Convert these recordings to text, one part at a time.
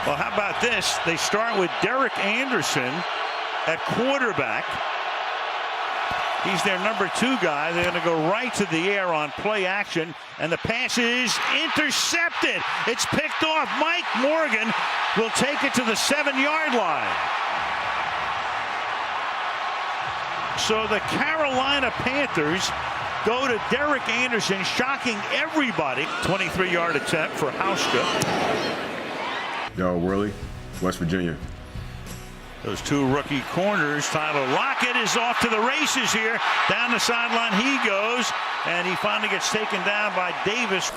Well, how about this? They start with Derek Anderson at quarterback. He's their number 2 guy. They're going to go right to the air on play action, and the pass is intercepted. It's picked off. Mike Morgan will take it to the 7-yard line. So the Carolina Panthers go to Derek Anderson, shocking everybody. 23-yard attempt for Hauska. Yo, Worley, West Virginia. Those 2 rookie corners. Tyler Lockett is off to the races here. Down the sideline he goes, and he finally gets taken down by Davis.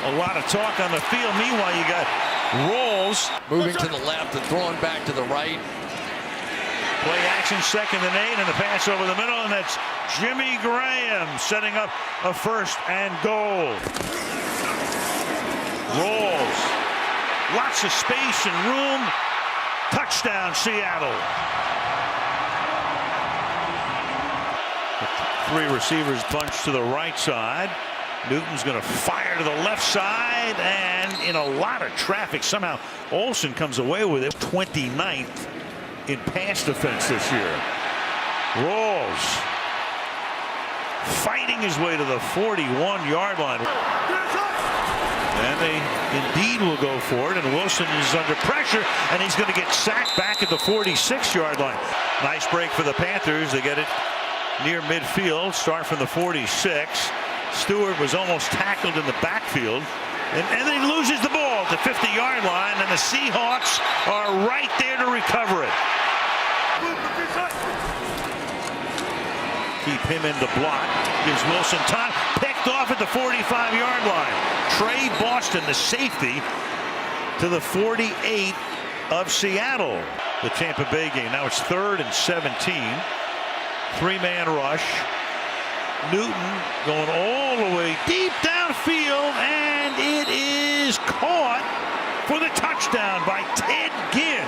A lot of talk on the field. Meanwhile, you got Rolls moving to the left and throwing back to the right. Play action, 2nd and 8, and the pass over the middle, and that's Jimmy Graham setting up a 1st and goal. Rolls. Lots of space and room. Touchdown, Seattle. 3 receivers bunched to the right side. Newton's going to fire to the left side, and in a lot of traffic, somehow Olsen comes away with it. 29th in pass defense this year. Rolls. Fighting his way to the 41-yard line. And they indeed will go for it, and Wilson is under pressure, and he's going to get sacked back at the 46-yard line. Nice break for the Panthers. They get it near midfield, start from the 46. Stewart was almost tackled in the backfield, and then he loses the ball at the 50-yard line, and the Seahawks are right there to recover it. Keep him in the block. Gives Wilson time. Picked off at the 45-yard line. Trey Boston, the safety, to the 48 of Seattle. The Tampa Bay game. Now it's 3rd and 17. 3-man rush. Newton going all the way deep downfield, and it is caught for the touchdown by Ted Ginn.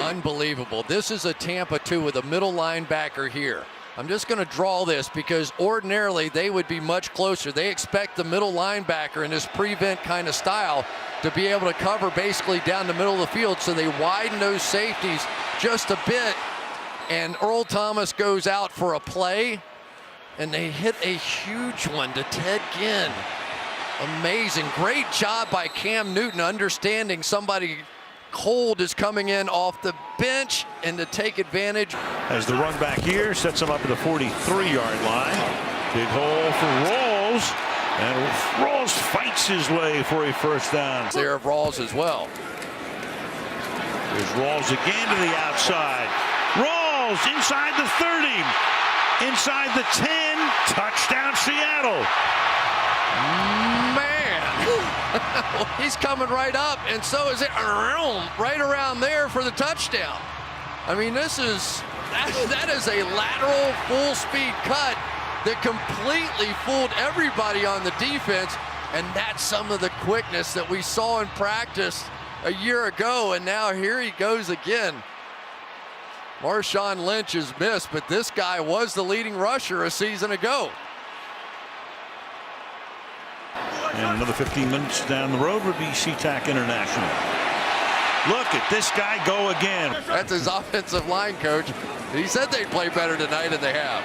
Unbelievable. This is a Tampa 2 with a middle linebacker here. I'm just going to draw this because ordinarily they would be much closer. They expect the middle linebacker in this prevent kind of style to be able to cover basically down the middle of the field, so they widen those safeties just a bit, and Earl Thomas goes out for a play, and they hit a huge one to Ted Ginn. Amazing. Great job by Cam Newton understanding somebody cold is coming in off the bench and to take advantage. As the run back here sets him up at the 43-yard line. Big hole for Rawls, and Rawls fights his way for a 1st down. There of Rawls as well. There's Rawls again to the outside. Rawls inside the 30, inside the 10, touchdown Seattle. He's coming right up, and so is it right around there for the touchdown. I mean, that is a lateral full-speed cut that completely fooled everybody on the defense, and that's some of the quickness that we saw in practice a year ago, and now here he goes again. Marshawn Lynch is missed, but this guy was the leading rusher a season ago. And another 15 minutes down the road would be SeaTac International. Look at this guy go again. That's his offensive line coach. He said they'd play better tonight, and they have.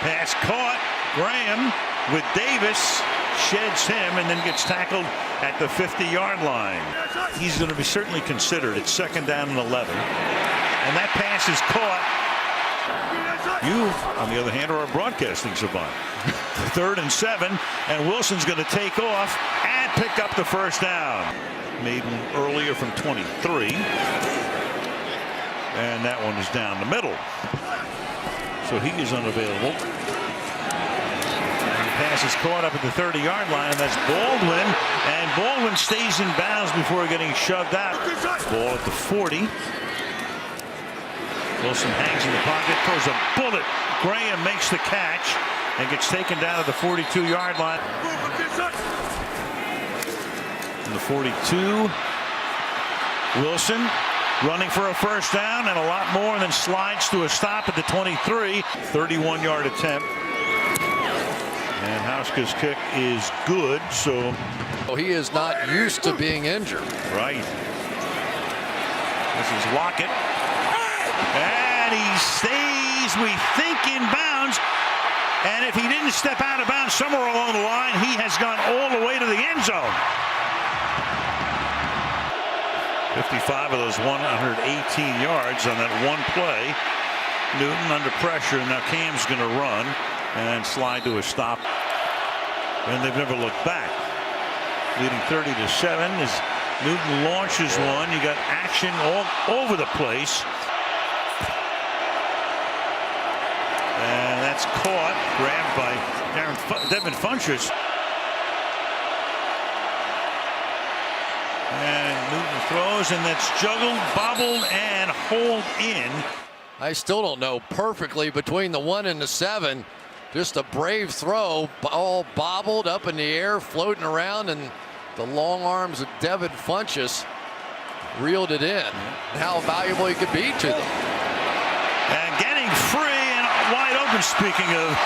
Pass caught. Graham with Davis sheds him and then gets tackled at the 50-yard line. He's going to be certainly considered. It's 2nd down and 11. And that pass is caught. You, on the other hand, are a broadcasting savant. 3rd and 7, and Wilson's going to take off and pick up the 1st down. Made earlier from 23. And that one is down the middle. So he is unavailable. And the pass is caught up at the 30-yard line, and that's Baldwin. And Baldwin stays in bounds before getting shoved out. Ball at the 40. Wilson hangs in the pocket, throws a bullet. Graham makes the catch and gets taken down at the 42-yard line. And the 42. Wilson running for a 1st down and a lot more, and then slides to a stop at the 23. 31-yard attempt. And how Nebraska's kick is good, so. He is not used to being injured. Right. This is Lockett. And he stays, we think, in bounds. And if he didn't step out of bounds somewhere along the line, he has gone all the way to the end zone. 55 of those 118 yards on that one play. Newton under pressure. Now Cam's going to run and slide to a stop. And they've never looked back. Leading 30-7 as Newton launches one. You got action all over the place. And that's caught, grabbed by Devin Funchess. And Newton throws, and that's juggled, bobbled, and hauled in. I still don't know perfectly between the 1 and the 7. Just a brave throw, all bobbled up in the air, floating around, and the long arms of Devin Funchess reeled it in. How valuable he could be to them. And getting free and wide open, speaking of.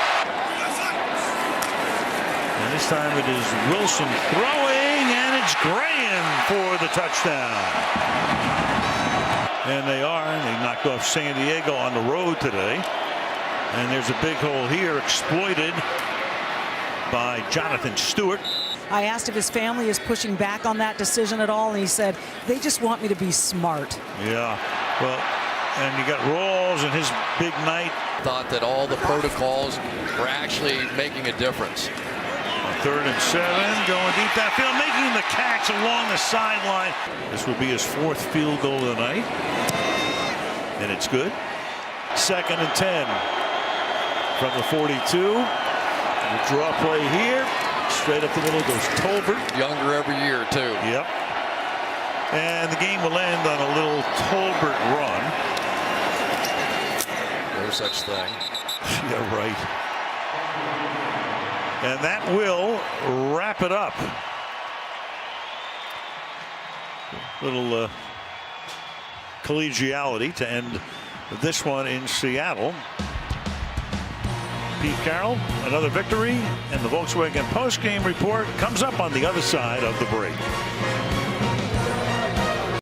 And this time it is Wilson throwing, and it's Graham for the touchdown. And they knocked off San Diego on the road today. And there's a big hole here exploited by Jonathan Stewart. I asked if his family is pushing back on that decision at all, and he said, they just want me to be smart. Yeah, well, and you got Rawls and his big night. Thought that all the protocols were actually making a difference. 3rd and 7, going deep downfield, making the catch along the sideline. This would be his 4th field goal of the night. And it's good. 2nd and 10 from the 42. The draw play here. Straight up the middle goes Tolbert. Younger every year, too. Yep. And the game will end on a little Tolbert run. No such thing. Yeah, right. And that will wrap it up. Little collegiality to end this one in Seattle. Pete Carroll, another victory, and the Volkswagen post-game report comes up on the other side of the break.